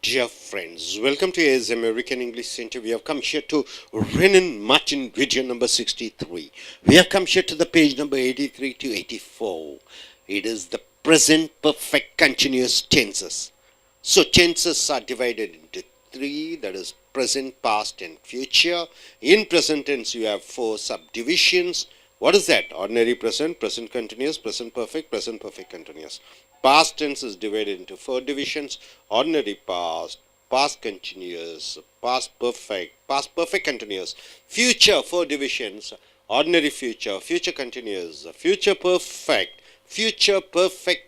Dear friends, welcome to AS American English Center. We have come here to Renan Martin video number 63. We have come here to the page number 83 to 84. It is the present perfect continuous tenses. So tenses are divided into three, that is present, past and future. In present tense you have four subdivisions. What is that? Ordinary present, present continuous, present perfect continuous. Past tense is divided into four divisions: ordinary past, past continuous, past perfect continuous. Future, four divisions: ordinary future, future continuous, future perfect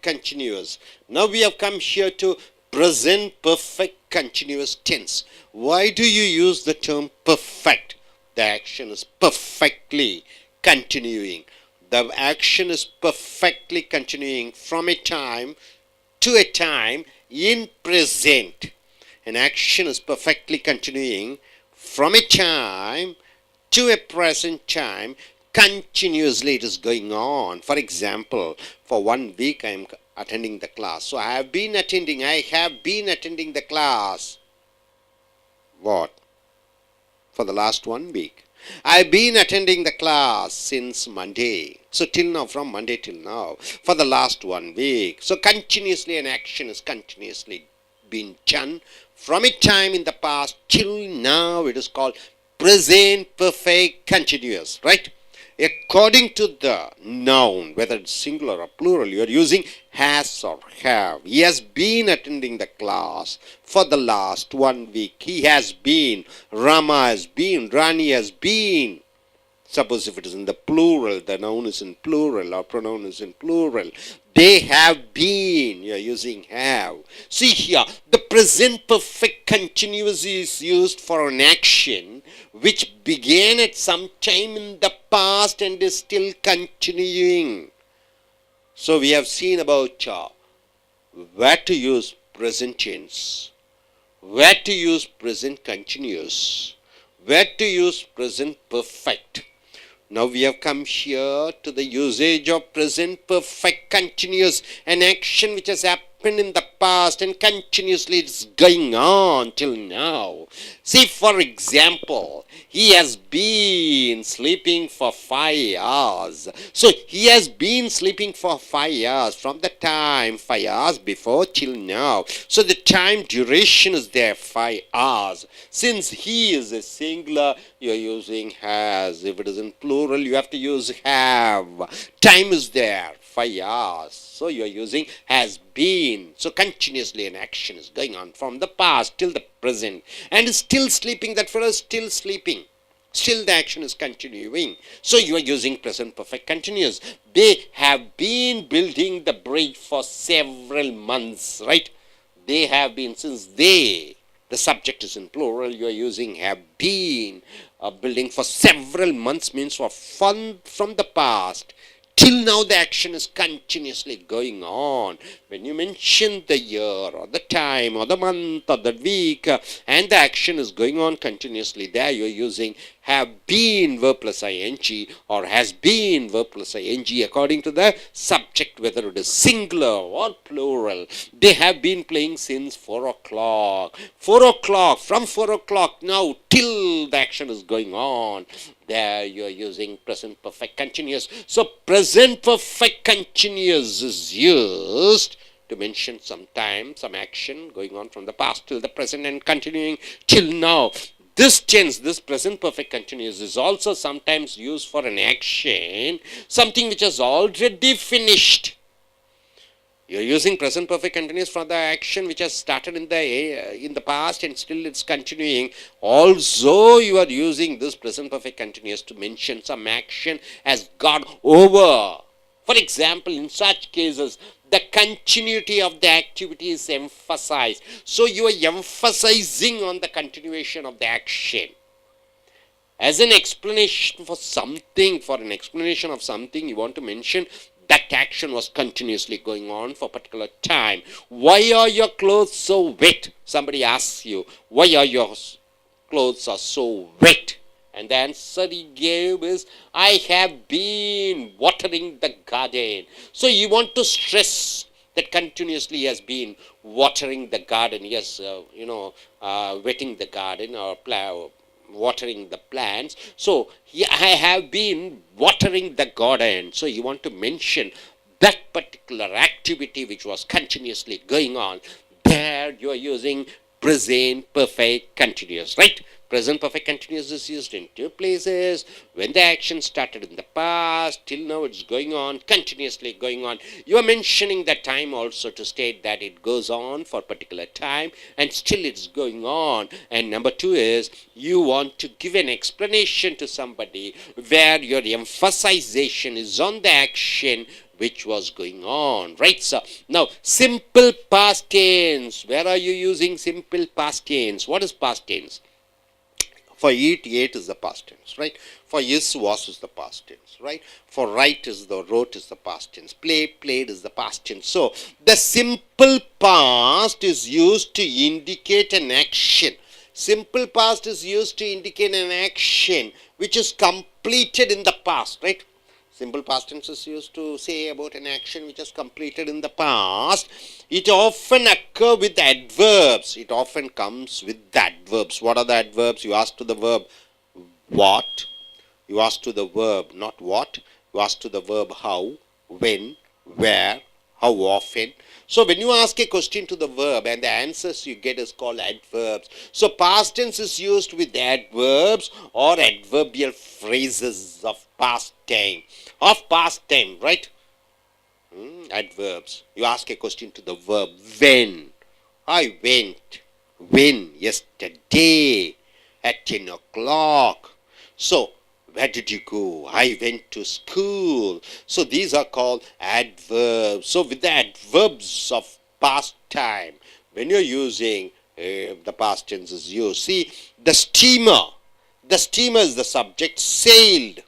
continuous. Now we have come here to present perfect continuous tense. Why do you use the term perfect? The action is perfectly continuing. The action is perfectly continuing from a time to a time in present. An action is perfectly continuing from a time to a present time. Continuously it is going on. For example, for 1 week I am attending the class. So I have been attending the class. What? For the last 1 week. I've been attending the class since Monday. So till now, from Monday till now, for the last 1 week. So continuously an action is continuously being done from a time in the past till now. It is called present perfect continuous, right? According to the noun, whether it's singular or plural, you are using has or have. He has been attending the class for the last 1 week. He has been. Rama has been. Rani has been. Suppose if it is in the plural, the noun is in plural or pronoun is in plural. They have been. You are using have. See here, the present perfect continuous is used for an action which began at some time in the past and is still continuing. So we have seen about where to use present tense, where to use present continuous, where to use present perfect. Now we have come here to the usage of present perfect continuous, an action which has happened in the past and continuously it's going on till now. See, for example, he has been sleeping for 5 hours. So he has been sleeping for 5 hours from the time 5 hours before till now. So the time duration is there, 5 hours. Since he is a singular, you are using has. If it is in plural, you have to use have. Time is there, 5 hours. So you are using has been. So continuously an action is going on from the past till the present. And is still sleeping. That fellow is still sleeping. Still the action is continuing. So you are using present perfect continuous. They have been building the bridge for several months, right? They have been, since they, the subject is in plural, you are using have been. Building for several months means from the past till now the action is continuously going on. When you mention the year or the time or the month or the week and the action is going on continuously, there you are using have been verb plus ing or has been verb plus ing according to the subject, whether it is singular or plural. They have been playing since 4 o'clock. 4 o'clock, from 4 o'clock now till the action is going on. There you are using present perfect continuous. So present perfect continuous is used to mention some time, some action going on from the past till the present and continuing till now. This tense, this present perfect continuous, is also sometimes used for an action, something which has already finished. You are using present perfect continuous for the action which has started in the past and still it's continuing. Also, you are using this present perfect continuous to mention some action has gone over. For example, in such cases, the continuity of the activity is emphasized. So you are emphasizing on the continuation of the action. As an explanation for something, you want to mention that action was continuously going on for a particular time. Why are your clothes so wet? Somebody asks you, why are your clothes are so wet? And the answer he gave is, I have been watering the garden. So you want to stress that continuously has been watering the garden. Yes, wetting the garden or watering the plants. So I have been watering the garden. So you want to mention that particular activity which was continuously going on. There you are using present perfect continuous, right? Present perfect continuous is used in two places. When the action started in the past, till now it's going on, continuously going on. You are mentioning the time also to state that it goes on for a particular time and still it's going on. And number two is you want to give an explanation to somebody where your emphasization is on the action which was going on, right? So now simple past tense. Where are you using simple past tense? What is past tense? For eat, ate is the past tense, right? For is, was is the past tense, right? For write is the wrote is the past tense. Play, played is the past tense. So the simple past is used to indicate an action. Simple past is used to indicate an action which is completed in the past, right? Simple past tense is used to say about an action which is completed in the past. It often occurs with adverbs. It often comes with adverbs. What are the adverbs? You ask to the verb what. You ask to the verb not what. You ask to the verb how, when, where, how often. So when you ask a question to the verb and the answers you get is called adverbs. So past tense is used with adverbs or adverbial phrases of past time. Of past time, right? Adverbs. You ask a question to the verb when. I went. When? Yesterday. At 10 o'clock. So where did you go? I went to school. So these are called adverbs. So with the adverbs of past time, when you're using the past tense is used. See, the steamer. The steamer is the subject. Sailed.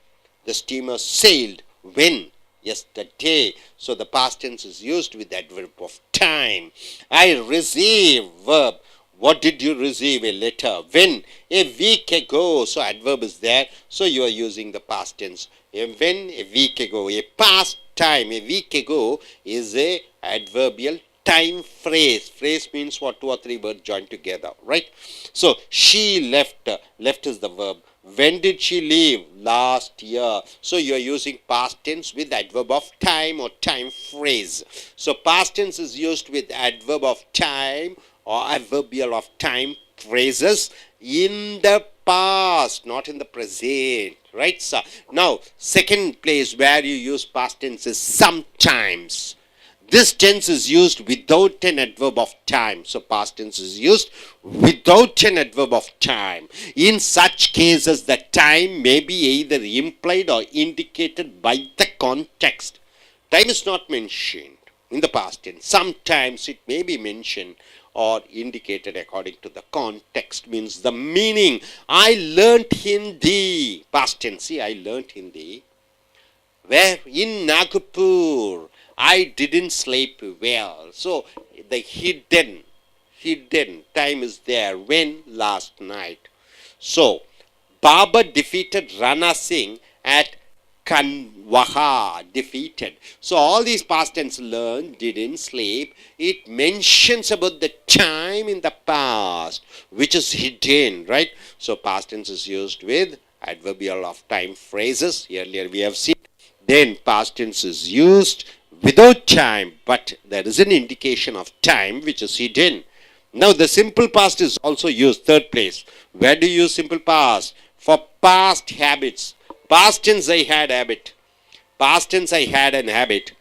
The steamer sailed. When? Yesterday. So the past tense is used with the adverb of time. I receive. Verb. What did you receive? A letter. When? A week ago. So adverb is there. So you are using the past tense. When? A week ago. A past time. A week ago is a adverbial time phrase. Phrase means what? Two or three words joined together. Right? So she left. Left is the verb. When did she leave? Last year. So you are using past tense with adverb of time or time phrase. So past tense is used with adverb of time or adverbial of time phrases in the past, not in the present, right? So now second place where you use past tense is sometimes. This tense is used without an adverb of time. So past tense is used without an adverb of time. In such cases, the time may be either implied or indicated by the context. Time is not mentioned in the past tense. Sometimes it may be mentioned or indicated according to the context, means the meaning. I learnt Hindi. Past tense, see, I learnt Hindi. Where? In Nagpur. I didn't sleep well. So the hidden time is there. When? Last night. So Baba defeated Rana Singh at Kanwaha. Defeated. So all these past tense learned, didn't sleep. It mentions about the time in the past which is hidden, right? So past tense is used with adverbial of time phrases. Earlier we have seen. Then past tense is used without time, but there is an indication of time which is hidden. Now the simple past is also used. Third place. Where do you use simple past? For past habits. Past tense I had habit. Past tense I had an habit.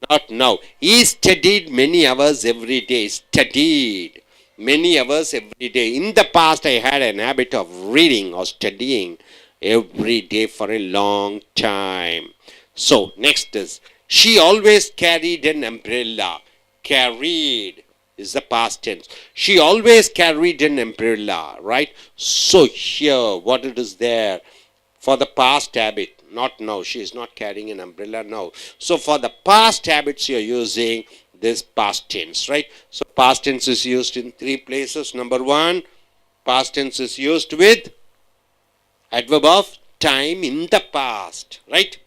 Not now. He studied many hours every day. Studied many hours every day. In the past I had an habit of reading or studying every day for a long time. So next is she always carried an umbrella. Carried is the past tense. She always carried an umbrella, right? So here, what it is there? For the past habit, not now. She is not carrying an umbrella now. So for the past habits, you are using this past tense, right? So past tense is used in three places. Number one, past tense is used with adverb of time in the past, right?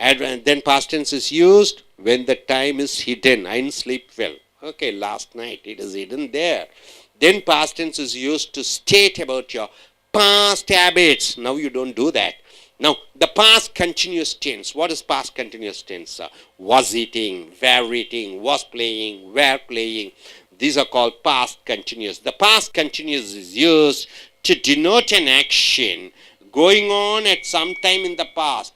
And then past tense is used when the time is hidden. I didn't sleep well. Okay, last night it is hidden there. Then past tense is used to state about your past habits. Now you don't do that. Now, the past continuous tense. What is past continuous tense? Was eating, were eating, was playing, were playing. These are called past continuous. The past continuous is used to denote an action going on at some time in the past.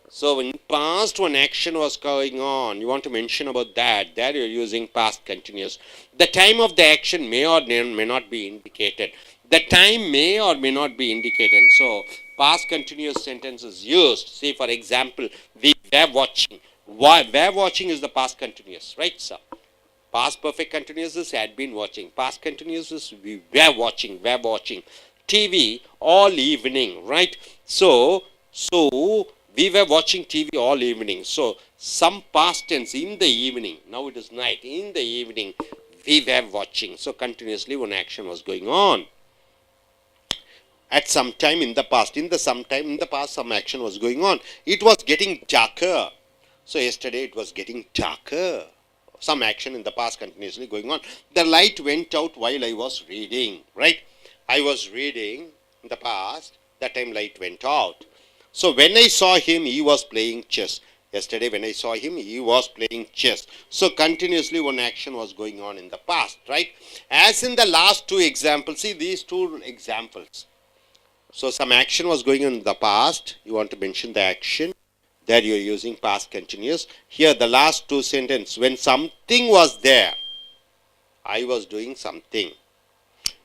So in past, one action was going on. You want to mention about that. There you're using past continuous. The time of the action may or may not be indicated. The time may or may not be indicated. So past continuous sentence is used. See, for example, we were watching. Were watching is the past continuous, right, sir? Past perfect continuous is had been watching. Past continuous is we were watching TV all evening, right? So we were watching TV all evening. So some past tense in the evening. Now it is night. In the evening, we were watching. So continuously one action was going on. At some time in the past. In the sometime in the past, some action was going on. It was getting darker. So yesterday it was getting darker. Some action in the past continuously going on. The light went out while I was reading, right? I was reading in the past. That time light went out. So when I saw him, he was playing chess. Yesterday when I saw him, he was playing chess. So continuously one action was going on in the past, right? As in the last two examples, see these two examples. So some action was going on in the past. You want to mention the action. There you are using past continuous. Here the last two sentences. When something was there, I was doing something.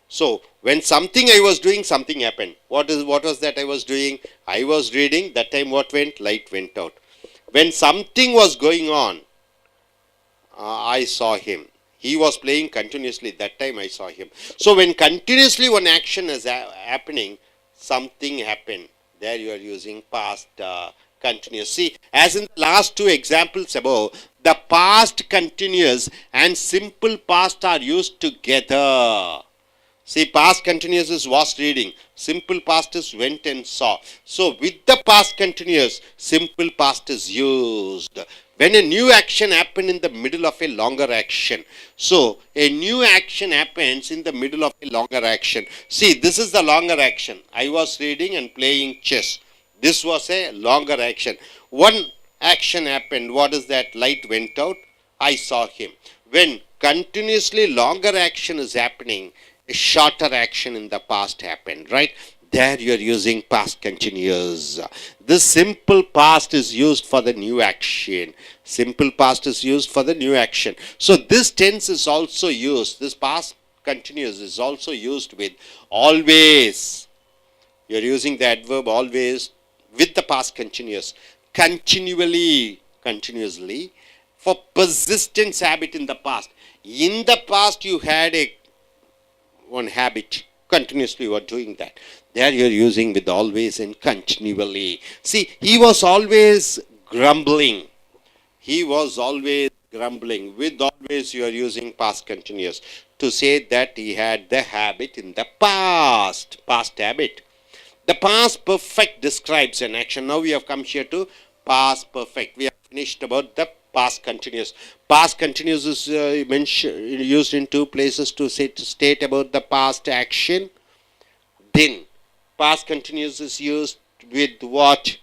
So when something I was doing, something happened. What was that I was doing? I was reading. That time what went? Light went out. When something was going on, I saw him. He was playing continuously. That time I saw him. So when continuously one action is happening, something happened. There you are using past continuous. See, as in the last two examples above, the past continuous and simple past are used together. See, past continuous is was reading. Simple past is went and saw. So, with the past continuous, simple past is used. When a new action happened in the middle of a longer action. So, a new action happens in the middle of a longer action. See, this is the longer action. I was reading and playing chess. This was a longer action. One action happened. What is that? Light went out. I saw him. When continuously longer action is happening, a shorter action in the past happened, right? There you are using past continuous. This simple past is used for the new action. Simple past is used for the new action. So this tense is also used. This past continuous is also used with always. You are using the adverb always with the past continuous. Continually, continuously. For persistence habit in the past. In the past you had one habit. Continuously you are doing that. There you are using with always and continually. See, he was always grumbling. He was always grumbling. With always you are using past continuous to say that he had the habit in the past. Past habit. The past perfect describes an action. Now we have come here to past perfect. We have finished about the past continuous. Past continuous is used in two places to state about the past action. Then past continuous is used with what?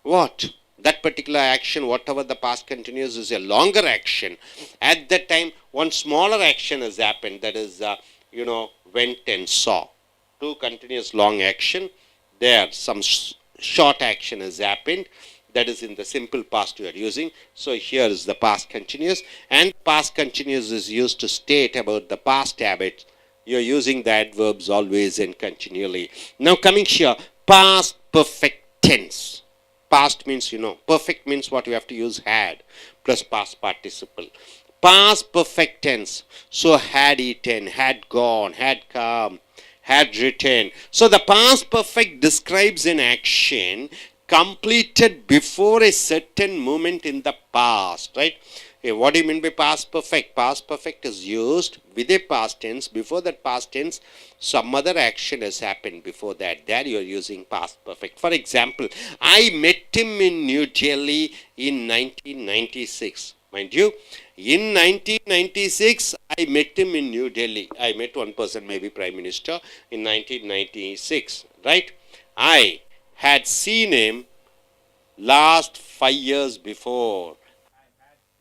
What? That particular action, whatever the past continuous is a longer action. At that time, one smaller action has happened. That is, went and saw. Two continuous long action. There, some short action has happened. That is in the simple past you are using. So here is the past continuous. And past continuous is used to state about the past habits. You are using the adverbs always and continually. Now coming here, past perfect tense. Past means, perfect means what you have to use had plus past participle. Past perfect tense. So had eaten, had gone, had come, had written. So the past perfect describes an action completed before a certain moment in the past, right? Okay, what do you mean by past perfect? Past perfect is used with a past tense. Before that past tense, some other action has happened before that. There you are using past perfect. For example, I met him in New Delhi in 1996. Mind you, in 1996, I met him in New Delhi. I met one person, maybe Prime Minister, in 1996. Right? I had seen him last 5 years before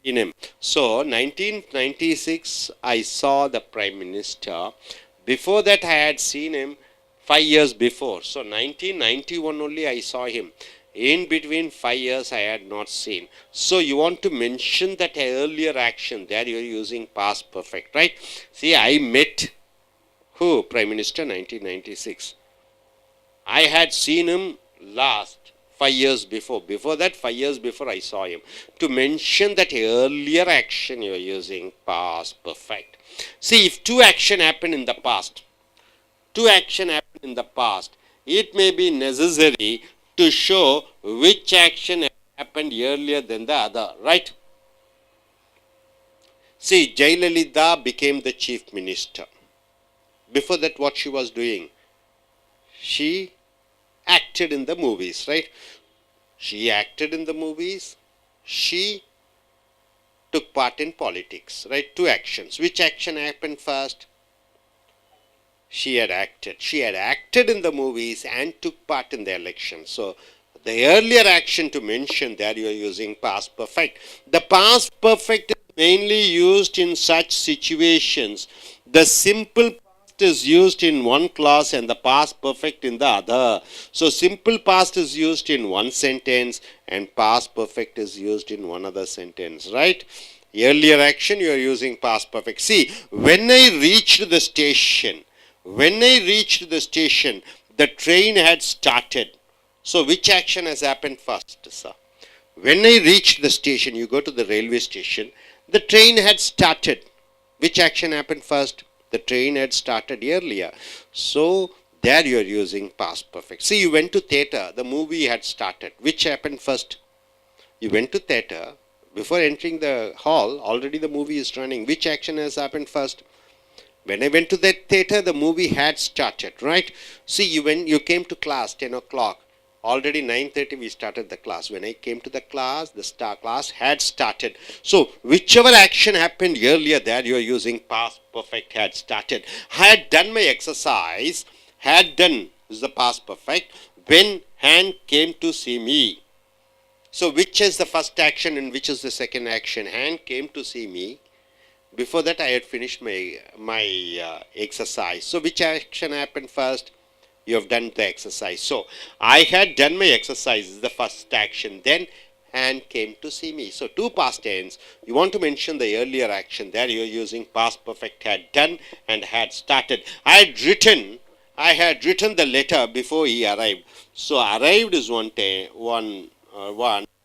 in him. So 1996 I saw the Prime Minister. Before that I had seen him 5 years before. So 1991 only I saw him. In between 5 years I had not seen. So you want to mention that earlier action. There you are using past perfect, right? See, I met who? Prime Minister 1996. I had seen him last 5 years before. Before that, 5 years before I saw him. To mention that earlier action, you are using past perfect. See, if two action happen in the past, it may be necessary to show which action happened earlier than the other, right? See, Jayalalitha became the chief minister. Before that, what she was doing? She acted in the movies, right? She acted in the movies. She took part in politics, right? Two actions. Which action happened first? She had acted. She had acted in the movies and took part in the election. So the earlier action to mention there you are using past perfect. The past perfect is mainly used in such situations. The simple is used in one clause and the past perfect in the other. So simple past is used in one sentence and past perfect is used in one other sentence, right? Earlier action you are using past perfect. See, when I reached the station, the train had started. So which action has happened first, sir? When I reached the station, you go to the railway station, the train had started. Which action happened first? The train had started earlier. So there you are using past perfect. See, you went to theatre, the movie had started. Which happened first? You went to theatre, before entering the hall, already the movie is running. Which action has happened first? When I went to the theatre, the movie had started, right? See, when you came to class, 10 o'clock, already 9:30 we started the class. When I came to the class, the class had started. So whichever action happened earlier, there you are using past perfect had started. Had done my exercise. Had done is the past perfect. When Han came to see me. So which is the first action and which is the second action? Han came to see me. Before that I had finished my exercise. So which action happened first? You have done the exercise. So I had done my exercise is the first action. Then Han came to see me. So two past tense. You want to mention the earlier action. There you are using past perfect had done and had started. I had written the letter before he arrived. So arrived is one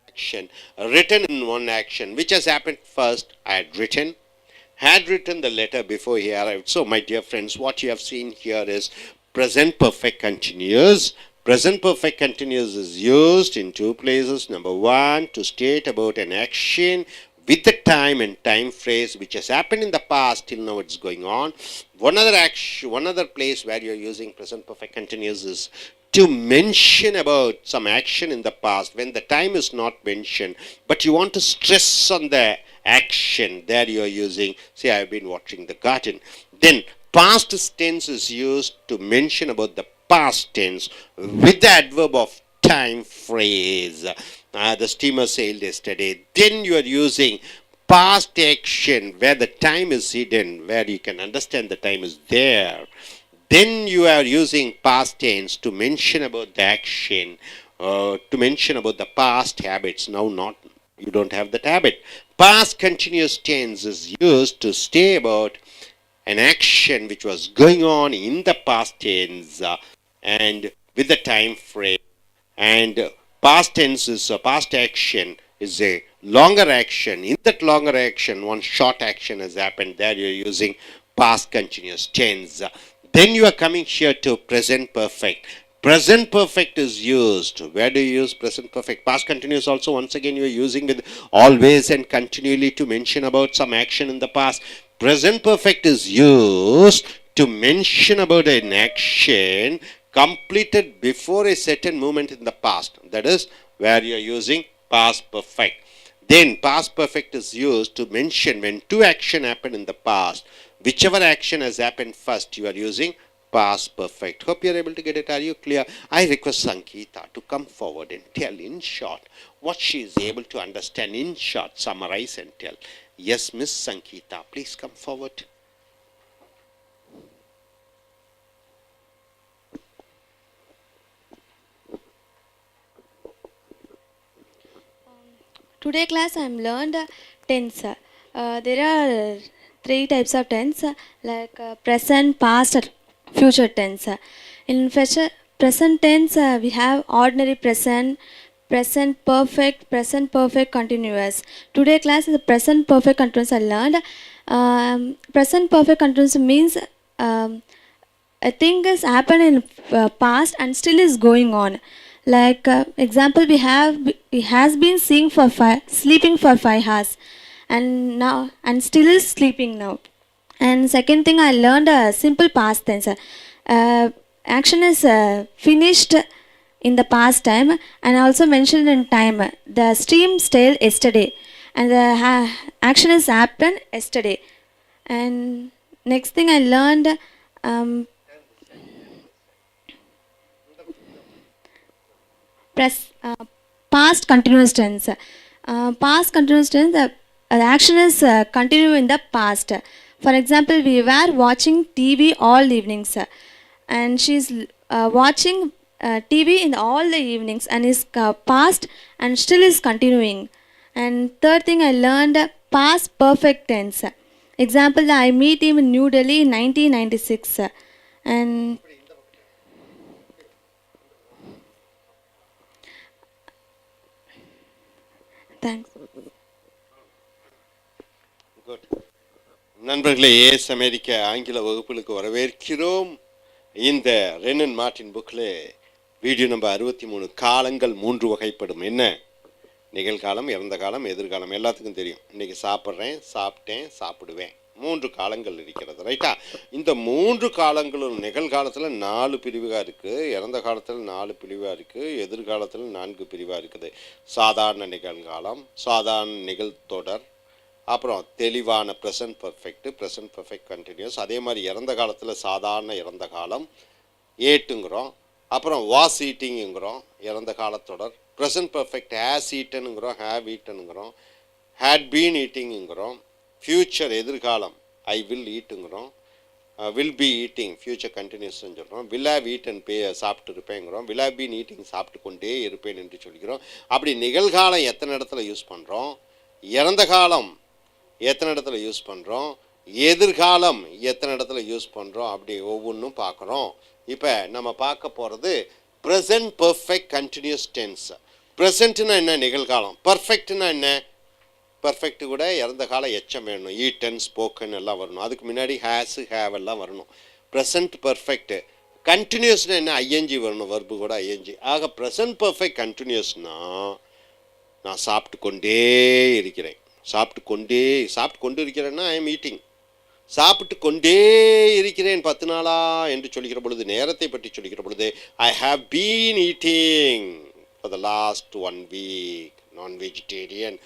action. Written in one action. Which has happened first? I had written the letter before he arrived. So my dear friends, what you have seen here is present perfect continuous. Present perfect continuous is used in two places. Number one, to state about an action with the time and time phrase which has happened in the past till now it's going on. One other place where you're using present perfect continuous is to mention about some action in the past when the time is not mentioned, but you want to stress on the action. There you are using, say, I have been watching the garden. Then past tense is used to mention about the past tense with the adverb of time phrase. The steamer sailed yesterday. Then you are using past action where the time is hidden, where you can understand the time is there. Then you are using past tense to mention about the action, to mention about the past habits. Now you don't have that habit. Past continuous tense is used to say about an action which was going on in the past tense and with the time frame. And past tense is a past action is a longer action. In that longer action, one short action has happened. There you are using past continuous tense. Then you are coming here to present perfect. Present perfect is used. Where do you use present perfect? Past continuous also, once again, you are using with always and continually to mention about some action in the past. Present perfect is used to mention about an action completed before a certain moment in the past. That is where you are using past perfect. Then past perfect is used to mention when two action happen in the past. Whichever action has happened first, you are using past perfect. Hope you are able to get it. Are you clear? I request Sangeeta to come forward and tell in short what she is able to understand in short, summarize and tell. Yes, Miss Sangeeta, please come forward. Today class I am learned tense. There are three types of tense like present, past, and future tense. In present tense we have ordinary present, present perfect continuous. Today class is the present perfect continuous I learned. Present perfect continuous means a thing has happened in past and still is going on. Like example, he has been sleeping for 5 hours, and still is sleeping now. And second thing, I learned a simple past tense. Action is finished in the past time, and also mentioned in time. The stream stale yesterday, and the action is happened yesterday. And next thing I learned. Past continuous tense. Past continuous tense, the action is continue in the past. For example, we were watching TV all evenings, and she's watching TV in all the evenings, and is past and still is continuing. And third thing I learned, past perfect tense. Example, I meet him in New Delhi in 1996, and thanks. Good. நண்பர்களே, as அமெரிக்க ஆங்கில வகுப்புகளுக்கு வரவேற்கிறோம். இந்த Wren and Martin புக்கில் video number 63, காலங்கள் 3 வகைப்படும். என்ன? நிகழ்காலம், இறந்த காலம், எதிர்காலம். எல்லாத்துக்கும் தெரியும். இன்றைக்கி சாப்பிட்றேன், சாப்பிட்டேன், சாப்பிடுவேன். 3 காலங்கள் இருக்கிறது, ரைட்டா? இந்த 3 காலங்களும் நிகழ்காலத்தில் 4 பிரிவாக இருக்குது, இறந்த காலத்தில் 4 பிரிவாக இருக்குது, எதிர்காலத்தில் 4 பிரிவாக இருக்குது. சாதாரண நிகழ்காலம், சாதாரண நிகழ்த்தொடர், அப்புறம் தெளிவான ப்ரெசன்ட் பர்ஃபெக்ட் கண்டினியூஸ். அதே மாதிரி இறந்த காலத்தில் சாதாரண இறந்த காலம் ஏட்டுங்கிறோம். அப்புறம் வாஸ் ஈட்டிங்குங்கிறோம் இறந்த காலத்தொடர். ப்ரெசன்ட் பர்ஃபெக்ட் ஹேஸ் ஈட்டனுங்கிறோம், ஹேவ் ஈட்டனுங்கிறோம், ஹேட் பீன் ஈட்டிங்குங்கிறோம். ஃப்யூச்சர் எதிர்காலம் ஐ வில் ஈட்டுங்கிறோம், வில் பி ஈட்டிங் ஃப்யூச்சர் கண்டினியூஸ்ன்னு சொல்கிறோம். வில் ஹேவ் ஈட்டன் சாப்பிட்டு இருப்பேங்கிறோம், வில் ஹேவ் பீன் ஈட்டிங் சாப்பிட்டு கொண்டே இருப்பேன் என்று சொல்கிறோம். அப்படி நிகழ்காலம் எத்தனை இடத்துல யூஸ் பண்ணுறோம், இறந்த காலம் எத்தனை இடத்துல யூஸ் பண்ணுறோம், எதிர்காலம் எத்தனை இடத்துல யூஸ் பண்ணுறோம், அப்படி ஒவ்வொன்றும் பார்க்குறோம். இப்போ நம்ம பார்க்க போகிறது ப்ரெசன்ட் பர்ஃபெக்ட் கண்டினியூஸ் டென்ஸ். ப்ரெசண்ட்னா என்ன? நிகழ்காலம். பர்ஃபெக்ட்னா என்ன? பர்ஃபெக்ட் கூட இறந்த காலம் எச்சம் வேணும், ஈட்டன் ஸ்போக்கன் எல்லாம் வரணும். அதுக்கு முன்னாடி ஹேஸு ஹேவ் எல்லாம் வரணும். Present perfect. கண்டினியூஸ்னால் என்ன? ஐஎன்ஜி வரணும், வர்பு கூட ஐஎன்ஜி. ஆக ப்ரெசன்ட் பர்ஃபெக்ட் கண்டினியூஸ்னால் நான் சாப்பிட்டு கொண்டே இருக்கிறேன், சாப்பிட்டு கொண்டு இருக்கிறேன்னா ஐ எம் ஈட்டிங். சாப்பிட்டு கொண்டே இருக்கிறேன் 10 நாளா என்று சொல்கிற பொழுது, நேரத்தை பற்றி சொல்கிற பொழுது, I have been eating for the last 1 week நான் வெஜிடேரியன்.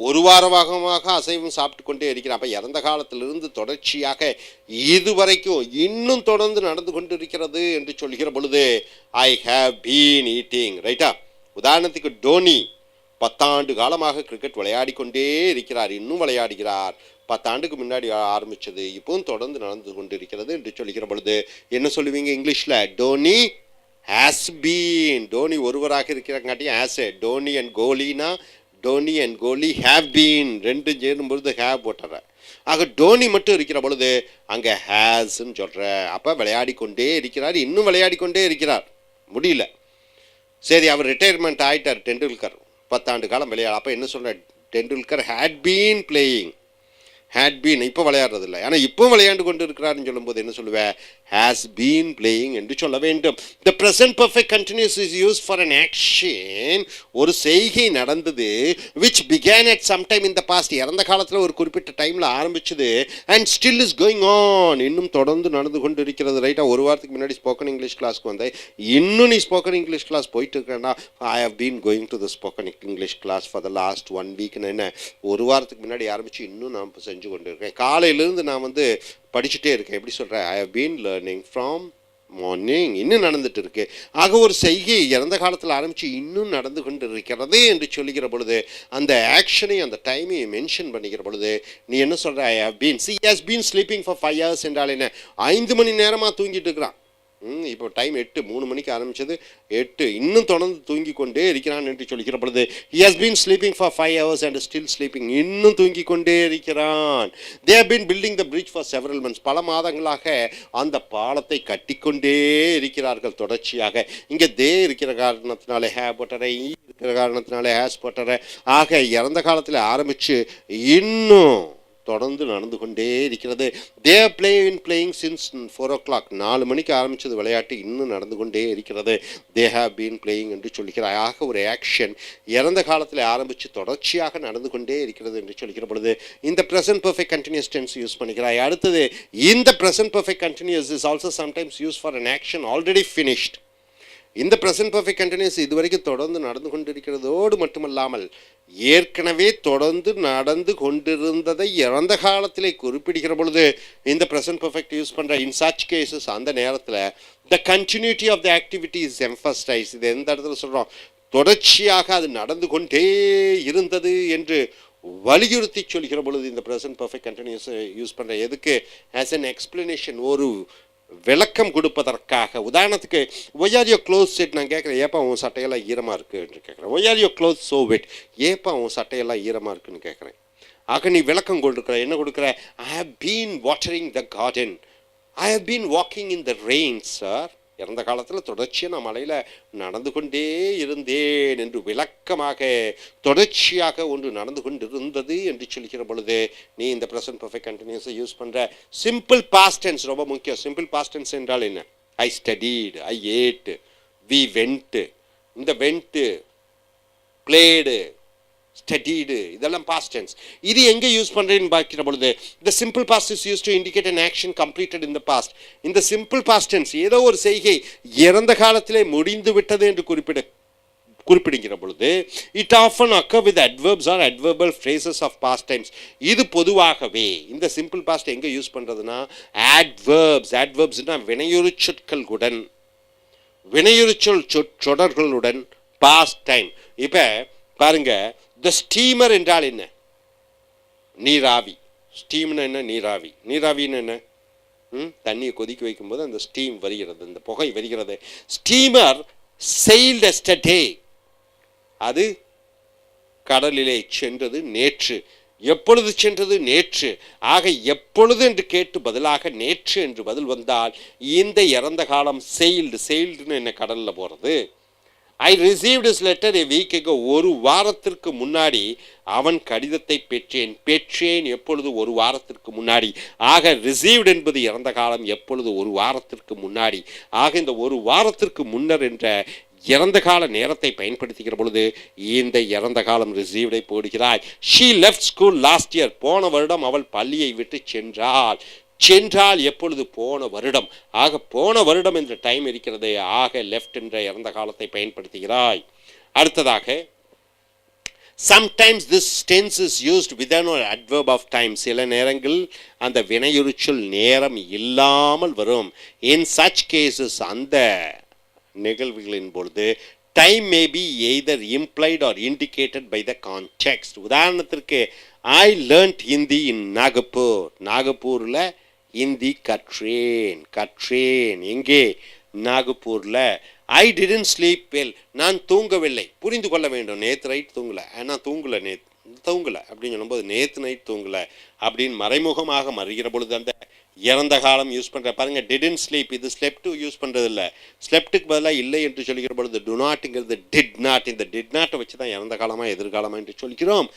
1 வாரமாக அசைவம் சாப்பிட்டு கொண்டே இருக்கிறேன். அப்போ இறந்த காலத்திலிருந்து தொடர்ச்சியாக இதுவரைக்கும் இன்னும் தொடர்ந்து நடந்து கொண்டு இருக்கிறது என்று சொல்கிற பொழுது ஐ ஹாவ் பீன் ஈட்டிங், ரைட்டா? உதாரணத்துக்கு டோனி 10 ஆண்டு காலமாக கிரிக்கெட் விளையாடி கொண்டே இருக்கிறார், இன்னும் விளையாடுகிறார். 10 ஆண்டுக்கு முன்னாடி ஆரம்பித்தது, இப்போவும் தொடர்ந்து நடந்து கொண்டு இருக்கிறது என்று சொல்லிக்கிற பொழுது என்ன சொல்லுவீங்க இங்கிலீஷில்? Dhoni has been. டோனி ஒருவராக இருக்கிறங்காட்டியும் ஹேஸ். டோனி அண்ட் கோலினா Dhoni and Kohli have been, ரெண்டும் சேரும் பொழுது ஹேவ் போட்டுற. ஆக டோனி மட்டும் இருக்கிற பொழுது அங்கே ஹேஸ்ன்னு சொல்கிற. அப்போ விளையாடி கொண்டே இருக்கிறார், இன்னும் விளையாடி கொண்டே இருக்கிறார், முடியல. சரி, அவர் ரிட்டையர்மெண்ட் ஆகிட்டார், டெண்டுல்கர் 10 ஆண்டு காலம் விளையாடு. அப்போ என்ன சொல்கிற? Tendulkar had been playing. had been இப்போ விளையாடுறது இல்லை, ஆனால் இப்போ விளையாண்டு கொண்டு இருக்கிறாருன்னு சொல்லும்போது என்ன சொல்லுவேன், has been playing என்று சொல்ல வேண்டும். The present perfect continuous is used for an action, ஒரு செய்கை நடந்தது, which began at some time in the past, இறந்த காலத்தில் ஒரு குறிப்பிட்ட டைமில் ஆரம்பிச்சது, and still is going on, இன்னும் தொடர்ந்து நடந்து கொண்டு இருக்கிறது. ரைட்டாக ஒரு வாரத்துக்கு முன்னாடி ஸ்போக்கன் இங்கிலீஷ் கிளாஸ்க்கு வந்தேன், இன்னும் நீ ஸ்போக்கன் இங்கிலீஷ் கிளாஸ் போயிட்டு இருக்கேன்னா, I have been going to the spoken English class for the last 1 வீக்னு என்ன ஒரு வாரத்துக்கு முன்னாடி ஆரம்பித்து இன்னும் நான் செஞ்சு கொண்டு இருக்கேன். காலையிலேருந்து நான் படிச்சுட்டே இருக்கேன். எப்படி சொல்கிறேன், I have been learning from morning, இன்னும் நடந்துட்டு இருக்கு. ஆக ஒரு செய்கை இறந்த காலத்தில் ஆரம்பித்து இன்னும் நடந்து கொண்டு இருக்கிறது என்று சொல்லுகிற பொழுது அந்த ஆக்ஷனையும் அந்த டைமையும் மென்ஷன் பண்ணிக்கிற பொழுது நீ என்ன சொல்கிற, I have been, she has been sleeping for 5 hours என்றால் என்ன, 5 மணி நேரமாக தூங்கிட்டு இருக்கிறான். இப்போ டைம் 8, 3 மணிக்கு ஆரம்பித்தது 8, இன்னும் தொடர்ந்து தூங்கி கொண்டே இருக்கிறான் என்று சொல்லிக்கிற பொழுது he has been sleeping for 5 hours and still sleeping, இன்னும் தூங்கி கொண்டே இருக்கிறான். they have been building the bridge for several months, பல மாதங்களாக அந்த பாலத்தை கட்டிக்கொண்டே இருக்கிறார்கள் தொடர்ச்சியாக. இங்கே தே இருக்கிற காரணத்தினாலே ஹே போட்டரை, இருக்கிற காரணத்தினாலே ஹேஸ் போட்டரை, ஆக இறந்த காலத்தில் ஆரம்பித்து இன்னும் தொடர்ந்து நடந்து கொண்டே இருக்கிறது. தே பிளேயிங் சின்ஸ் 4 o'clock, 4 மணிக்கு ஆரம்பித்தது விளையாட்டு இன்னும் நடந்து கொண்டே இருக்கிறது. தே ஹேவ் பீன் பிளேயிங் என்று சொல்லிக்கிறார். ஆக ஒரு ஆக்ஷன் இறந்த காலத்தில் ஆரம்பித்து தொடர்ச்சியாக நடந்து கொண்டே இருக்கிறது என்று சொல்லிக்கிற பொழுது இந்த present perfect continuous tense use பண்ணிக்கிறாய். அடுத்தது இந்த present perfect continuous is also sometimes use for an action already finished. இந்த ப்ரெசன்ட் பர்ஃபெக்ட் கண்டினியூஸ் இதுவரைக்கும் தொடர்ந்து நடந்து கொண்டிருக்கிறதோடு மட்டுமல்லாமல் ஏற்கனவே தொடர்ந்து நடந்து கொண்டிருந்ததை இறந்த காலத்திலே குறிப்பிடுகிற பொழுது இந்த ப்ரெசன்ட் பர்ஃபெக்ட் யூஸ் பண்ணுற. இன் சச் கேசஸ் அந்த நேரத்தில் the continuity of the activity is emphasise. இது எந்த இடத்துல சொல்கிறோம், தொடர்ச்சியாக அது நடந்து கொண்டே இருந்தது என்று வலியுறுத்தி சொல்கிற பொழுது இந்த ப்ரெசன்ட் பர்ஃபெக்ட் கண்டினியூஸ் யூஸ் பண்ணுற. எதுக்கு, ஆஸ் அன் எக்ஸ்பிளனேஷன், ஒரு விளக்கம் கொடுப்பதற்காக. உதாரணத்துக்கு ஒய் ஆர் யோ க்ளோஸ் செட், நான் கேட்குறேன் ஏப்பா உன் சட்டையெல்லாம் ஈரமாக இருக்குன்னு கேட்குறேன். ஒய் ஆர் யோ க்ளோஸ் ஸோ வெட், ஏப்பா உன் சட்டையெல்லாம் ஈரமாக இருக்குன்னு கேட்குறேன். ஆக நீ விளக்கம் கொடுக்குற, என்ன கொடுக்குற, I have been watering the garden, I have been walking in the rain sir, இறந்த காலத்தில் தொடர்ச்சியாக நான் மலையில் நடந்து கொண்டே இருந்தேன் என்று விளக்கமாக தொடர்ச்சியாக ஒன்று நடந்து கொண்டிருந்தது என்று சொல்லிக்கிற பொழுது நீ இந்த ப்ரெசன்ட் பர்ஃபெக்ட் கண்டினியூஸை யூஸ் பண்ணுற. சிம்பிள் பாஸ்ட் டென்ஸ் ரொம்ப முக்கியம். சிம்பிள் பாஸ்ட் டென்ஸ் என்றால் என்ன, I studied, I ate, we went, இந்த வென்ட்டு, பிளேடு, ஸ்டடீடு, இதெல்லாம் பாஸ்ட் டென்ஸ். இது எங்கே யூஸ் பண்ணுறேன்னு பார்க்கிற பொழுது the simple past is used to indicate an action completed in the past. இந்த simple past tense ஏதோ ஒரு செய்கை இறந்த காலத்திலே முடிந்து விட்டது என்று குறிப்பிடுகிற பொழுது it often occur with adverbs or adverbial phrases of past times. இது பொதுவாகவே இந்த simple past எங்கே யூஸ் பண்ணுறதுன்னா adverbs. adverbsனா வினையுறு சொற்களுடன், வினையுறு சொற்றொடர்களுடன் past time. இப்போ பாருங்க, த ஸ்டீமர் என்றால் என்ன, நீராவி. ஸ்டீம்னா என்ன, நீராவி. நீராவின்னு என்ன, தண்ணியை கொதிக்க வைக்கும்போது அந்த ஸ்டீம் வருகிறது, அந்த புகை வருகிறது. ஸ்டீமர் sailed yesterday, அது கடலிலே சென்றது நேற்று. எப்பொழுது சென்றது, நேற்று. ஆக எப்பொழுது என்று கேட்டு பதிலாக நேற்று என்று பதில் வந்தால் இந்த இறந்த காலம் sailed. sailedனு என்ன, கடலில் போகிறது. I received his letter a week ago, ஒரு வாரத்திற்கு முன்னாடி அவன் கடிதத்தை பெற்றேன். பெற்றேன் எப்பொழுது, ஒரு வாரத்திற்கு முன்னாடி. ஆக ரிசீவ்டு என்பது இறந்த காலம், எப்பொழுது, ஒரு வாரத்திற்கு முன்னாடி. ஆக இந்த ஒரு வாரத்திற்கு முன்னர் என்ற இறந்த கால நேரத்தை பயன்படுத்துகிற பொழுது இந்த இறந்த காலம் ரிசீவ்டை போடுகிறாய். she left school last year, போன வருடம் அவள் பள்ளியை விட்டு சென்றாள். சென்றால் எப்பொழுது, போன வருடம். ஆக போன வருடம் என்ற டைம் இருக்கிறது. ஆக லெஃப்ட் என்ற இறந்த காலத்தை பயன்படுத்துகிறாய். அடுத்ததாக sometimes this tense is used within an adverb of time. சில நேரங்கள் அந்த வினையுறுச்சொல் நேரம் இல்லாமல் வரும். in such cases அந்த நிகழ்வுகளின் பொழுது time may be either implied or indicated by the context. உதாரணத்திற்கு I learnt Hindi in Nagpur. நாகப்பூரில் Hindi கற்றேன். எங்கே, நாகப்பூரில். ஐ டிடன்ட் ஸ்லீப் வெல், நான் தூங்கவில்லை. புரிந்து கொள்ள வேண்டும், நேற்று நைட் தூங்கலை, ஆனால் தூங்கலை அப்படின்னு சொல்லும்போது நேற்று நைட் தூங்கலை அப்படின்னு மறைமுகமாக மறுகிற பொழுது அந்த இறந்த காலம் யூஸ் பண்ணுற. பாருங்க, டிடன்ட் ஸ்லீப், இது ஸ்லெப்டு யூஸ் பண்ணுறது இல்லை. ஸ்லெப்டுக்கு பதிலாக இல்லை என்று சொல்லிக்கிற பொழுது டு நாட்டுங்கிறது டிட் நாட். இந்த டிட் நாட்டை வச்சு தான் இறந்த காலமாக எதிர்காலமாக என்று சொல்கிறோம்.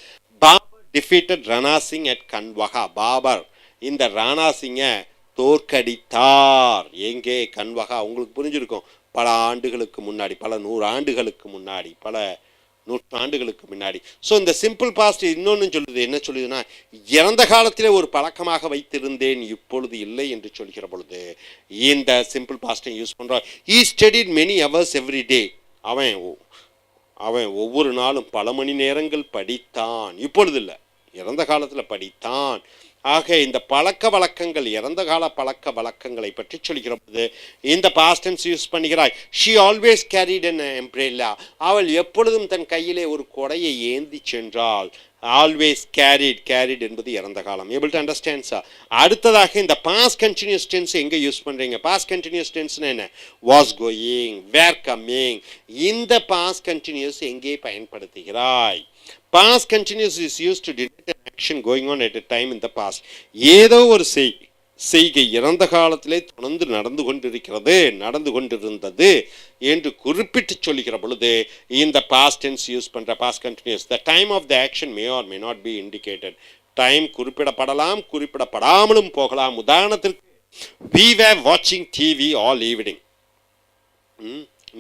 Baba defeated Rana Singh at Kanwaha. Babur இந்த ராணா சிங்கை தோற்கடித்தார் எங்கே? கன்வகா. உங்களுக்கு புரிஞ்சிருக்கும், பல ஆண்டுகளுக்கு முன்னாடி, பல 100 ஆண்டுகளுக்கு முன்னாடி, பல நூற்றாண்டுகளுக்கு முன்னாடி. ஸோ இந்த சிம்பிள் பாஸ்ட் இன்னொன்று சொல்லுது. என்ன சொல்லுதுன்னா, இறந்த காலத்திலே ஒரு பழக்கமாக வைத்திருந்தேன், இப்பொழுது இல்லை என்று சொல்கிற பொழுது இந்த சிம்பிள் பாஸ்ட்டை யூஸ் பண்ணுறோம். he studied many hours every day. அவன் ஒவ்வொரு நாளும் பல மணி நேரங்கள் படித்தான். இப்பொழுது இல்லை, இறந்த காலத்தில் படித்தான். ஆக இந்த பழக்க வழக்கங்கள், இறந்த கால பழக்க வழக்கங்களை பற்றி சொல்கிற போது இந்த பாஸ்ட் டென்ஸ் யூஸ் பண்ணுகிறாய். she always carried an umbrella. அவள் எப்பொழுதும் தன் கையிலே ஒரு கொடையை ஏந்தி சென்றாள். ஆல்வேஸ் கேரிட் என்பது இறந்த காலம். Able to understand sir. அடுத்ததாக இந்த பாஸ்ட் கண்டினியூஸ் டென்ஸ் எங்கே யூஸ் பண்ணுறீங்க? பாஸ்ட் கண்டினியூஸ் டென்ஸ்னா என்ன? Was going, where coming. இந்த பாஸ்ட் கண்டினியூஸ் எங்கே பயன்படுத்துகிறாய்? Past continuous is used to denote an action going on at a time in the past. ஏதோ ஒரு செய்கை இறந்த காலத்திலே தொடர்ந்து நடந்து கொண்டிருந்தது என்று குறிப்பிட்டு சொல்லுகிற பொழுது இந்த பாஸ்ட் டென்ஸ் யூஸ் பண்ற past continuous. the time of the action may or may not be indicated. Time குறிப்பிடப்படலாம், குறிப்பிடப்படாமலும் போகலாம். உதாரணத்திற்கு we were watching TV all evening.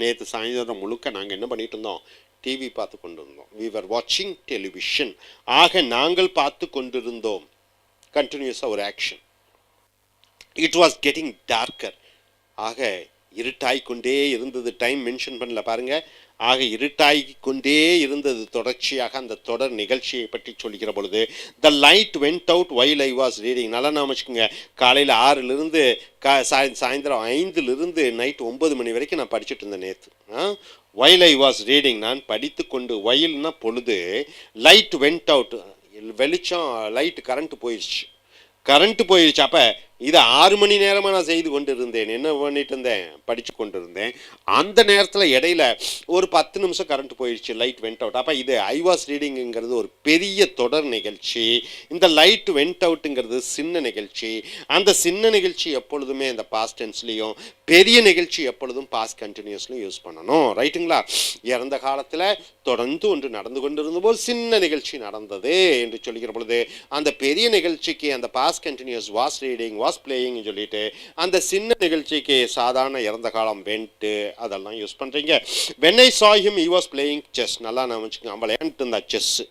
நேற்று சாயந்தரம் முழுக்க நாங்கள் என்ன பண்ணிட்டு இருந்தோம்? டிவி பார்த்து கொண்டிருந்தோம். we were watching television. ஆக நாங்கள் பார்த்து கொண்டிருந்தோம். கண்டினியூஸாக ஒரு action. it was getting darker. ஆக இருட்டாய் கொண்டே இருந்தது. டைம் மென்ஷன் பண்ணல பாருங்க. ஆக இருட்டாய் கொண்டே இருந்தது. தொடர்ச்சியாக அந்த தொடர் நிகழ்ச்சியை பற்றி சொல்லிக்கிற பொழுது the light went out while I was reading. நல்லா நாம வச்சுக்கோங்க, காலையில் 6லிருந்து சாயந்தரம் 5லிருந்து நைட் 9 மணி வரைக்கும் நான் படிச்சுட்டு இருந்தேன் நேற்று. while I was reading, நான் படித்து கொண்டு, whileனா பொழுது, லைட் வெண்ட் அவுட், வெளிச்சம், லைட் கரண்ட் போயிடுச்சு. அப்போ இது 6 மணி நேரமாக நான் செய்து கொண்டு இருந்தேன். என்ன பண்ணிட்டு இருந்தேன்? படித்து கொண்டு இருந்தேன். அந்த நேரத்தில் இடையில ஒரு 10 நிமிஷம் கரண்ட் போயிடுச்சு, லைட் வெண்ட் அவுட். அப்போ இது ஐ வாஸ் ரீடிங்கிறது ஒரு பெரிய தொடர் நிகழ்ச்சி. இந்த லைட் வெண்ட் அவுட்டுங்கிறது சின்ன நிகழ்ச்சி. அந்த சின்ன நிகழ்ச்சி எப்பொழுதுமே இந்த பாஸ்ட் டென்ஸ்லையும், பெரிய நிகழ்ச்சி எப்பொழுதும் பாஸ்ட் கண்டினியூஸ்லையும் யூஸ் பண்ணணும். ரைட்டுங்களா? இறந்த காலத்தில் தொடர்ந்து ஒன்று நடந்து கொண்டிருந்த போது சின்ன நிகழ்ச்சி நடந்தது என்று சொல்லிக்கிற பொழுது அந்த பெரிய நிகழ்ச்சிக்கு அந்த past continuous was reading, was பிளேயிங்னு சொல்லிட்டு அந்த சின்ன நிகழ்ச்சிக்கு சாதாரண இறந்த காலம் வென்ட்டு அதெல்லாம் யூஸ் பண்ணுறீங்க. when I saw him he was playing chess. நல்லா நான் வச்சுக்கோங்க, அவன் விளையாண்டுட்டு இருந்தா செஸ்ஸு.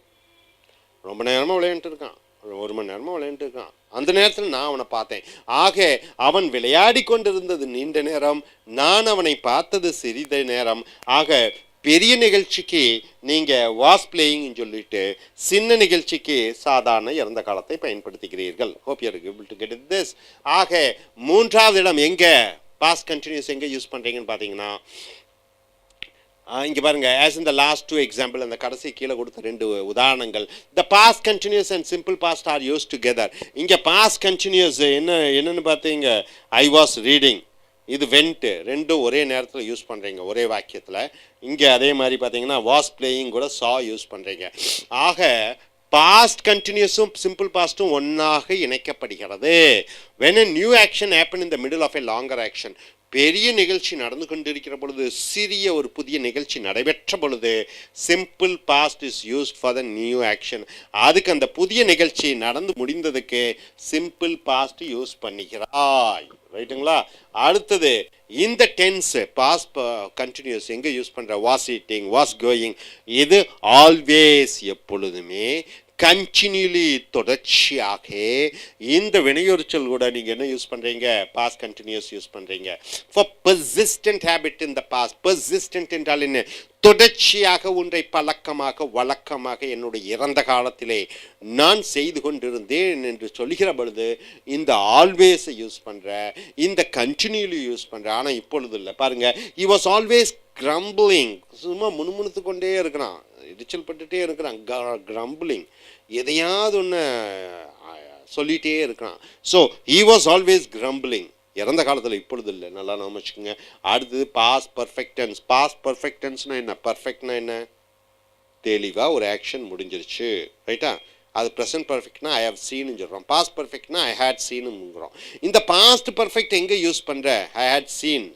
ரொம்ப நேரமாக விளையாண்டுட்டு இருக்கான், 1 மணி நேரமாக விளையாண்டுட்டு இருக்கான். அந்த நேரத்தில் நான் அவனை பார்த்தேன். ஆக அவன் விளையாடி கொண்டிருந்தது நீண்ட நேரம், நான் அவனை பார்த்தது சிறிது நேரம். ஆக பெரிய நிகழ்ச்சிக்கு நீங்கள் வாஸ் பிளேயிங்னு சொல்லிட்டு சின்ன நிகழ்ச்சிக்கு சாதாரண இறந்த காலத்தை பயன்படுத்துகிறீர்கள். Hope you are able to get this. ஆக மூன்றாவது இடம் எங்கே பாஸ்ட் கண்டினியூஸ் எங்கே யூஸ் பண்ணுறீங்கன்னு பார்த்தீங்கன்னா, இங்கே பாருங்க, as in the last 2 example, அந்த கடைசி கீழே கொடுத்த 2 உதாரணங்கள், the past continuous and simple past are used together. இங்கே past continuous என்னன்னு பார்த்தீங்க, I was reading, இது வென்ட்டு, ரெண்டும் ஒரே நேரத்தில் யூஸ் பண்ணுறீங்க ஒரே வாக்கியத்தில். இங்கே அதே மாதிரி பார்த்தீங்கன்னா வாஸ் பிளேயிங் கூட சா யூஸ் பண்ணுறீங்க. ஆக பாஸ்ட் கண்டினியூஸும் சிம்பிள் பாஸ்ட்டும் ஒன்றாக இணைக்கப்படுகிறது. when a new action happen in the middle of a longer action, பெரிய நிகழ்ச்சி நடந்து கொண்டிருக்கிற பொழுது சிறிய ஒரு புதிய நிகழ்ச்சி நடைபெற்ற பொழுது simple past is used for the new action. அதுக்கு அந்த புதிய நிகழ்ச்சி நடந்து முடிந்ததுக்கு சிம்பிள் பாஸ்ட் யூஸ் பண்ணிக்கிறாய். ரைட்டுங்களா? அடுத்தது இந்த டென்ஸ் பாஸ்ட் கண்டினியூஸ் எங்கே யூஸ் பண்ணுற? Was eating, was going. இது ஆல்வேஸ் எப்பொழுதுமே கண்டினியூலி தொடர்ச்சியாக இந்த வினையொருச்சல் கூட நீங்கள் என்ன யூஸ் பண்ணுறீங்க? பாஸ்ட் கண்டினியூஸ் யூஸ் பண்ணுறீங்க. For persistent habit in the past. Persistent என்றால் என்ன? தொடர்ச்சியாக ஒன்றை பழக்கமாக வழக்கமாக என்னுடைய இறந்த காலத்திலே நான் செய்து கொண்டிருந்தேன் என்று சொல்லுகிற பொழுது இந்த ஆல்வேஸை யூஸ் பண்ணுற, இந்த கண்டினியூலி யூஸ் பண்ணுற. ஆனால் இப்பொழுது இல்லை. பாருங்கள், he was always grumbling. சும்மா முணுமுணுத்து கொண்டே இருக்கிறான், எரிச்சல் பட்டுகிட்டே இருக்கிறான். கிரம்பிளிங், எதையாவது ஒன்று சொல்லிகிட்டே இருக்கிறான். So he was always grumbling. இறந்த காலத்தில், இப்பொழுது இல்லை. நல்லா நாம வச்சுக்கோங்க. அடுத்தது past perfect tense. Past perfect டென்ஸ்னா என்ன? பர்ஃபெக்ட்னா என்ன? தெளிவாக ஒரு ஆக்ஷன் முடிஞ்சிருச்சு. ரைட்டா? அது ப்ரெசன்ட் பர்ஃபெக்ட்னா ஐ ஹவ் சீன்னு சொல்கிறோம். பாஸ்ட் பர்ஃபெக்ட்னா ஐ ஹேட் சீனுங்கிறோம். இந்த பாஸ்ட் பர்ஃபெக்ட் எங்கே யூஸ் பண்ணுற? ஐ ஹேட்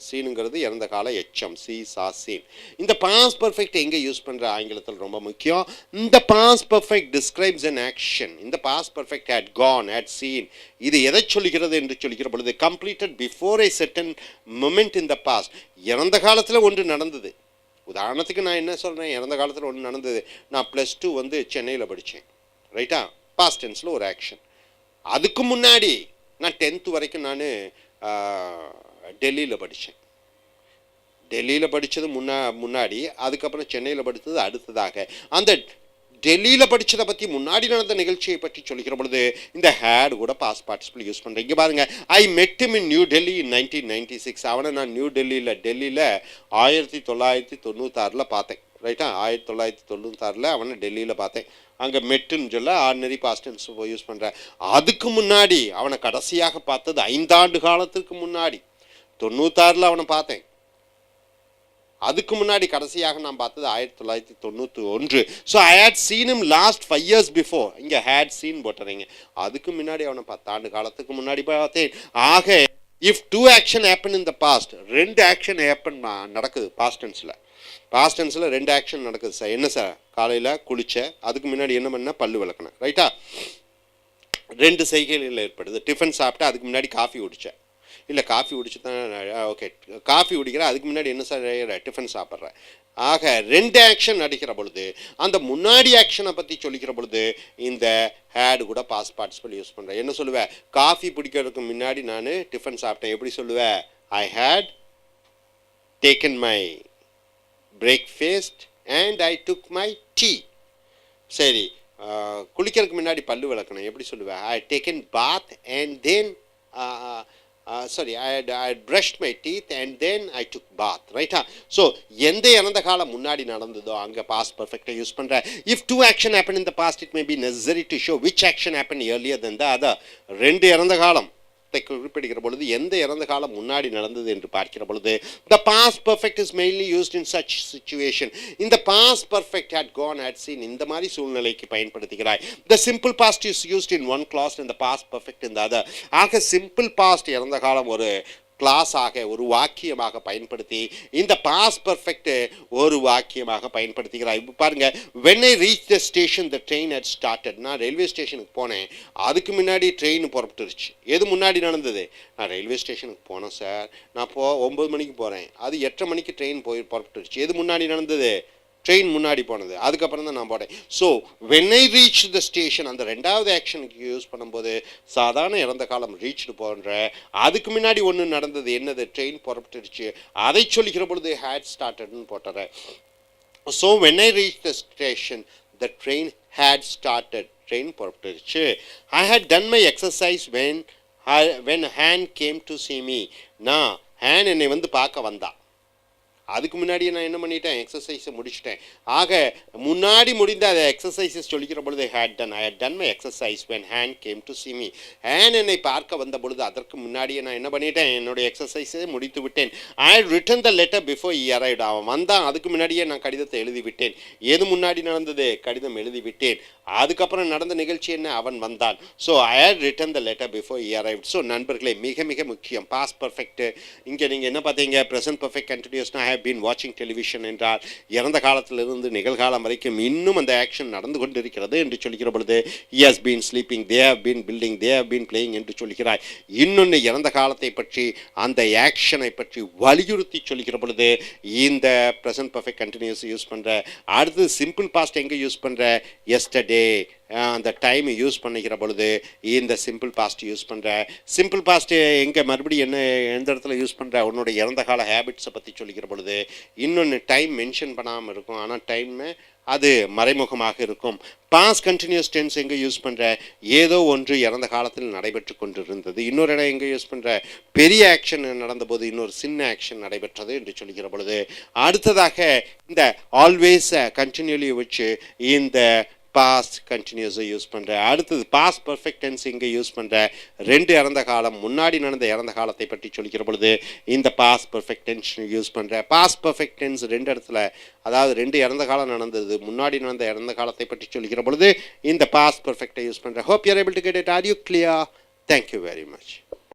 சீனுங்கிறது இறந்த கால எச்சம், சா சீன். இந்த பாஸ்ட் பர்ஃபெக்ட் எங்கே யூஸ் பண்ணுற? ஆங்கிலத்தில் ரொம்ப முக்கியம். இந்த past perfect describes an action. இந்த past perfect had gone, had seen, இது எதை சொல்லுகிறது என்று சொல்லிக்கிற பொழுது completed before a certain moment in the past. இறந்த காலத்தில் ஒன்று நடந்தது. உதாரணத்துக்கு நான் என்ன சொல்கிறேன், இறந்த காலத்தில் ஒன்று நடந்தது. நான் +2 வந்து சென்னையில் படித்தேன், ரைட்டா? பாஸ்ட் டென்ஸில் ஒரு ஆக்ஷன். அதுக்கு முன்னாடி நான் 10th வரைக்கும் நான் டெல்லியில் படித்தேன். டெல்லியில் படித்தது முன்னாடி, அதுக்கப்புறம் சென்னையில் படித்தது அடுத்ததாக. அந்த டெல்லியில் படித்ததை பற்றி முன்னாடி நடந்த நிகழ்ச்சியை பற்றி சொல்லிக்கிற பொழுது இந்த ஹேட் கூட பாஸ்ட் பார்ட்டிசிபிள் யூஸ் பண்ணுறேன். இங்கே பாருங்கள், I met him in New Delhi in 1996. அவனை நான் நியூ டெல்லியில் 1996 பார்த்தேன், ரைட்டா? 1996 அவனை டெல்லியில் பார்த்தேன். அங்கே மெட்டுன்னு சொல்ல ஆர்டினரி பாஸ்ட் டென்ஸ் யூஸ் பண்ணுறேன். அதுக்கு முன்னாடி அவனை கடைசியாக பார்த்தது 5 ஆண்டு காலத்திற்கு முன்னாடி 96 அவனை பார்த்தேன். அதுக்கு முன்னாடி கடைசியாக நான் பார்த்தது 1991. So I had seen him last 5 years before. இங்கே ஹேட் சீன் போட்டுறீங்க. அதுக்கு முன்னாடி அவனை 10 ஆண்டு காலத்துக்கு முன்னாடி பார்த்தேன். ஆக if 2 action happen in the past, 2 action happen நடக்குது பாஸ்ட் டென்ஸில். பாஸ்ட் டென்ஸில் 2 ஆக்ஷன் நடக்குது சார். என்ன சார்? காலையில் குளித்தேன், அதுக்கு முன்னாடி என்ன பண்ணால் பல்லு விளக்குனேன், ரைட்டா? 2 செய்கைகளில் ஏற்படுது. டிஃபன் சாப்பிட்டேன், அதுக்கு முன்னாடி காஃபி குடித்தேன். இல்லை காஃபி குடிச்சு தான் ஓகே காஃபி குடிக்கிறேன், அதுக்கு முன்னாடி என்ன சார் டிஃபன் சாப்பிட்றேன். ஆக 2 ஆக்ஷன் நடிக்கிற பொழுது அந்த முன்னாடி ஆக்ஷனை பற்றி சொல்லிக்கிற பொழுது இந்த ஹேடு கூட பாஸ்ட் பார்ட்டிசிபிள் யூஸ் பண்ணுறேன். என்ன சொல்லுவேன்? காஃபி பிடிக்கிறதுக்கு முன்னாடி நான் டிஃபன் சாப்பிட்டேன். எப்படி சொல்லுவேன்? I had taken my breakfast and I took my tea. சரி, குளிக்கிறதுக்கு முன்னாடி பல்லு விளக்கணும். எப்படி சொல்லுவேன்? I taken bath and then I had brushed my teeth and then I took bath, right? So எந்த இறந்த காலம் முன்னாடி நடந்ததோ அங்கே பாஸ்ட் பர்ஃபெக்டாக யூஸ் பண்ணுறேன். If 2 action happen in the past, it may be necessary to show which action happen earlier then the other. 2 இறந்த காலம் குறிப்பிடுகிற பொழுது எந்த இறந்த காலம் முன்னாடி நடந்தது என்று பார்க்கிற பொழுது the past perfect is mainly used in such situation. இந்த past perfect had gone, had seen, இந்த மாதிரி சூழ்நிலைக்கு பயன்படுத்துகிறாய். the simple past is used in one clause and the past perfect in the other. ஆக simple past இறந்த காலம் ஒரு கிளாஸாக ஒரு வாக்கியமாக பயன்படுத்தி இந்த பாஸ்ட் பர்ஃபெக்ட் ஒரு வாக்கியமாக பயன்படுத்துகிறார். இப்போ பாருங்க, when I reached the station the train had started. நான் ரயில்வே ஸ்டேஷனுக்கு போனேன், அதுக்கு முன்னாடி ட்ரெயின் புறப்பட்டுருச்சு. எது முன்னாடி நடந்தது? நான் ரயில்வே ஸ்டேஷனுக்கு போனேன் சார், நான் 9 மணிக்கு போகிறேன், அது 8:30 மணிக்கு ட்ரெயின் புறப்பட்டுருச்சு. எது முன்னாடி நடந்தது? ட்ரெயின் முன்னாடி போனது. அதுக்கப்புறம் தான் நான் போட்டேன். So when I reach the station, அந்த 2வது ஆக்ஷனுக்கு யூஸ் பண்ணும்போது சாதாரண இறந்த காலம் ரீச்டு போன்ற அதுக்கு முன்னாடி ஒன்று நடந்தது. என்னது? ட்ரெயின் புறப்பட்டுருச்சு. அதை சொல்லிக்கிற பொழுது ஹேட் ஸ்டார்டட்னு போட்டுறேன். So when I reach the station the train had started. Train புறப்பட்டுருச்சு. I had done my exercise when he came to see me. நான் ஹேன் என்னை வந்து பார்க்க வந்தா. அதுக்கு முன்னாடியே நான் என்ன பண்ணிட்டேன்? எக்ஸசைஸை முடிச்சிட்டேன். ஆக முன்னாடி முடிந்த அதை எக்ஸசைஸஸ் சொல்லிக்கிற பொழுது I had done my exercise when he came to see me. ஹேன் என்னை பார்க்க வந்த பொழுது அதற்கு முன்னாடியே நான் என்ன பண்ணிட்டேன்? என்னுடைய எக்ஸசைஸை முடித்து விட்டேன். I had written the letter before he arrived. அவன் வந்தான், அதுக்கு முன்னாடியே நான் கடிதத்தை எழுதி விட்டேன். எது முன்னாடி நடந்தது? கடிதம் எழுதி விட்டேன். அதுக்கப்புறம் நடந்த நிகழ்ச்சி என்ன? அவன் வந்தான். So I had written the letter before he arrived. So நண்பர்களே, மிக மிக முக்கியம் பாஸ்ட் பர்ஃபெக்ட். இங்கே நீங்கள் என்ன பார்த்தீங்க? ப்ரெசன்ட் பர்ஃபெக்ட் கண்டினியூஸ்னா have been watching television என்றால் இறந்த காலத்திலிருந்து நிகழ்காலம் வரைக்கும் இன்னும் அந்த ஆக்ஷன் நடந்து கொண்டிருக்கிறது என்று சொல்லிக்கிற பொழுது he has been sleeping, they have been building, they have been playing என்று சொல்கிறாய். இன்னொன்று இறந்த காலத்தை பற்றி அந்த ஆக்ஷனை பற்றி வலியுறுத்தி சொல்லிக்கிற பொழுது இந்த ப்ரெசன்ட் பர்ஃபெக்ட் கண்டினியூஸ் யூஸ் பண்ணுற. அடுத்து சிம்பிள் பாஸ்ட் எங்கே யூஸ் பண்ணுற? எஸ்டர்டே அந்த டைம் யூஸ் பண்ணிக்கிற பொழுது இந்த சிம்பிள் பாஸ்ட் யூஸ் பண்ணுற. சிம்பிள் பாஸ்ட்டு எங்கே மறுபடியும் என்ன எந்த இடத்துல யூஸ் பண்ணுற? உன்னோட இறந்த கால ஹேபிட்ஸை பற்றி சொல்லிக்கிற பொழுது இன்னொன்று டைம் மென்ஷன் பண்ணாமல் இருக்கும், ஆனால் டைம் அது மறைமுகமாக இருக்கும். பாஸ்ட் கண்டினியூஸ் டென்ஸ் எங்கே யூஸ் பண்ணுற? ஏதோ ஒன்று இறந்த காலத்தில் நடைபெற்று கொண்டிருந்தது. இன்னொரு இடம் எங்கே யூஸ் பண்ணுற? பெரிய ஆக்ஷன் நடந்தபோது இன்னொரு சின்ன ஆக்ஷன் நடைபெற்றது என்று சொல்லிக்கிற பொழுது. அடுத்ததாக இந்த ஆல்வேஸ் கண்டினியூலி வச்சு இந்த பாஸ்ட் கண்டினியூஸை யூஸ் பண்ணுறேன். அடுத்தது பாஸ்ட் பர்ஃபெக்ட் டென்ஸ் இங்கே யூஸ் பண்ணுறேன். 2 இறந்த காலம் முன்னாடி நடந்த இறந்த காலத்தை பற்றி சொல்லிக்கிற பொழுது இந்த பாஸ்ட் பர்ஃபெக்ட் டென்ஸ் யூஸ் பண்ணுறேன். பாஸ்ட் பர்ஃபெக்ட் டென்ஸ் 2 இடத்துல, அதாவது 2 இறந்த காலம் நடந்தது, முன்னாடி நடந்த இறந்த காலத்தை பற்றி சொல்லிக்கிற பொழுது இந்த பாஸ்ட் பர்ஃபெக்டை யூஸ் பண்ணுறேன். Hope you are able to get it. Are you clear? Thank you very much.